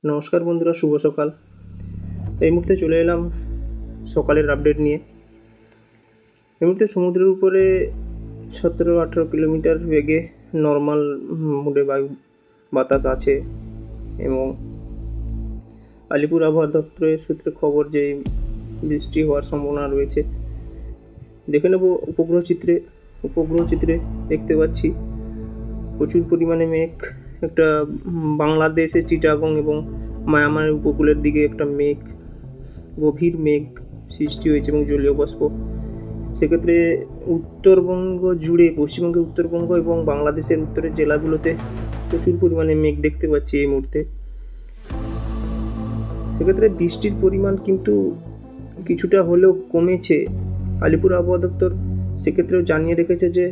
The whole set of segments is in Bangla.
নমস্কার বন্ধুরা, শুভ সকাল। এই মুহূর্তে চলে এলাম সকালের আপডেট নিয়ে। এই মুহূর্তে সমুদ্রের উপরে 17-18 কিলোমিটার বেগে নর্মাল মুডে বাতাস আছে এবং আলিপুর আবহাওয়া দপ্তরের সূত্রে খবর যে বৃষ্টি হওয়ার সম্ভাবনা রয়েছে। দেখে নেব উপগ্রহ চিত্রে দেখতে পাচ্ছি প্রচুর পরিমাণে মেঘ। একটা বাংলাদেশে চিটাগং এবং মায়ানমারের উপকূলের দিকে একটা গভীর মেঘ সৃষ্টি হয়েছে এবং জলীয় বাষ্প। সেক্ষেত্রে উত্তরবঙ্গ জুড়ে, পশ্চিমবঙ্গের উত্তরবঙ্গ এবং বাংলাদেশের উত্তরের জেলাগুলোতে প্রচুর পরিমাণে মেঘ দেখতে পাচ্ছি এই মুহূর্তে। সেক্ষেত্রে বৃষ্টির পরিমাণ কিন্তু কিছুটা হলেও কমেছে। আলিপুর আবহাওয়া দপ্তর সেক্ষেত্রেও জানিয়ে রেখেছে যে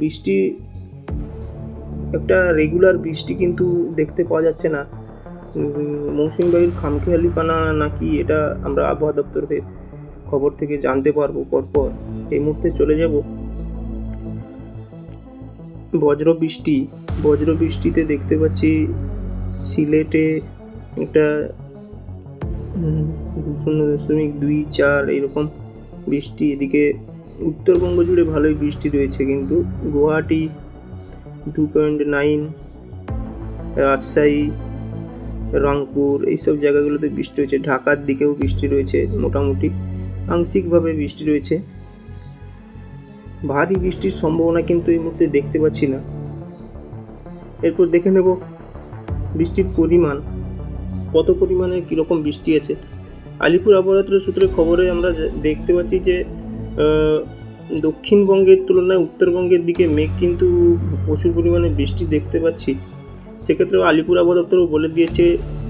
বৃষ্টি একটা রেগুলার বৃষ্টি কিন্তু দেখতে পাওয়া যাচ্ছে না। মৌসুমী বায়ুর খামখেয়ালিপানা নাকি এটা আমরা আবহাওয়া দপ্তরের খবর থেকে জানতে পারবো পরপর। এই মুহূর্তে চলে যাব বজ্রবৃষ্টিতে দেখতে পাচ্ছি সিলেটে একটা 0.24 এরকম বৃষ্টি। এদিকে উত্তরবঙ্গ জুড়ে ভালোই বৃষ্টি রয়েছে, কিন্তু গুয়াহাটি 2.9, রাজশাহী, রংপুর এইসব জায়গাগুলোতে বৃষ্টি হয়েছে। ঢাকার দিকেও বৃষ্টি রয়েছে, মোটামুটি আংশিকভাবে বৃষ্টি রয়েছে। ভারী বৃষ্টির সম্ভাবনা কিন্তু এই মুহূর্তে দেখতে পাচ্ছি না। এরপর দেখে নেব বৃষ্টির পরিমাণ, কত পরিমাণে কীরকম বৃষ্টি আছে। আলিপুর আবহাওয়া দপ্তরের সূত্রে খবরে আমরা দেখতে পাচ্ছি যে দক্ষিণবঙ্গের তুলনায় উত্তরবঙ্গের দিকে মেঘ কিন্তু প্রচুর পরিমাণে বৃষ্টি দেখতে পাচ্ছি। সেক্ষেত্রেও আলিপুর আবহাওয়া দপ্তরও বলে দিয়েছে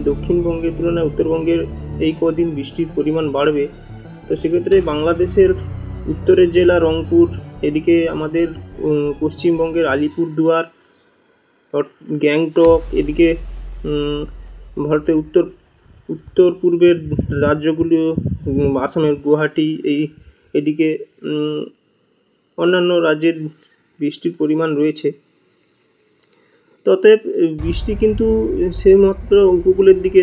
দক্ষিণবঙ্গের তুলনায় উত্তরবঙ্গের এই কদিন বৃষ্টির পরিমাণ বাড়বে। তো সেক্ষেত্রে বাংলাদেশের উত্তরের জেলা রংপুর, এদিকে আমাদের পশ্চিমবঙ্গের আলিপুরদুয়ার, গ্যাংটক, এদিকে ভারতের উত্তর পূর্বের রাজ্যগুলো, আসামের গুয়াহাটি, এদিকে অন্যান্য রাজ্যের বৃষ্টির পরিমাণ রয়েছে। অতএব বৃষ্টি কিন্তু সেইমাত্র উপকূলের দিকে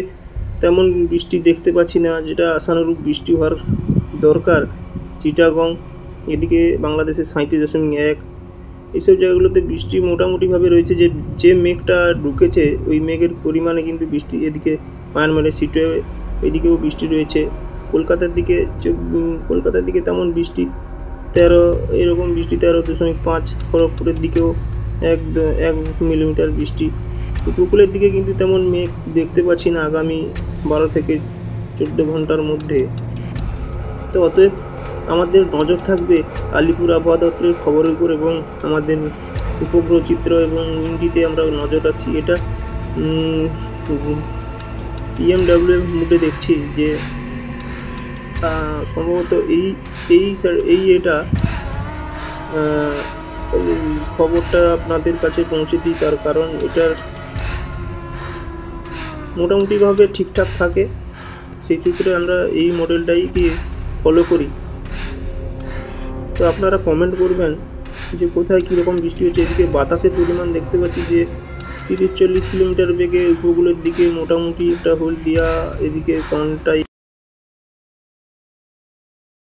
তেমন বৃষ্টি দেখতে পাচ্ছি না, যেটা আশানুরূপ বৃষ্টি হওয়ার দরকার। চিটাগং, এদিকে বাংলাদেশের 37.1 এইসব জায়গাগুলোতে বৃষ্টি মোটামুটিভাবে রয়েছে। যে মেঘটা ঢুকেছে ওই মেঘের পরিমাণে কিন্তু বৃষ্টি, এদিকে মায়ানমারের সিটুয়ে এদিকেও বৃষ্টি রয়েছে। কলকাতার দিকে তেমন বৃষ্টি 13 এরকম বৃষ্টি, 13.5। খড়গপুরের দিকেও 1 মিলিমিটার বৃষ্টি। উপকূলের দিকে কিন্তু তেমন মেঘ দেখতে পাচ্ছি না আগামী 12 থেকে 14 ঘন্টার মধ্যে। তো অতএব আমাদের নজর থাকবে আলিপুর আবহাওয়া দপ্তরের খবরের উপর এবং আমাদের উপগ্রহ চিত্র এবং উইন্ডিতে আমরা নজর রাখছি। এটা PMW মুডে দেখছি যে সম্ভবত এটা খবরটা আপনাদের কাছে পৌঁছে দিই, তার কারণ এটার মোটামুটিভাবে ঠিকঠাক থাকে। সেই সূত্রে আমরা এই মডেলটাই ফলো করি। তো আপনারা কমেন্ট করবেন যে কোথায় কীরকম বৃষ্টি হচ্ছে। এদিকে বাতাসের পরিমাণ দেখতে পাচ্ছি যে 30-40 কিলোমিটার বেগে উপকূলের দিকে, মোটামুটি একটা হলদিয়া, এদিকে কনটাই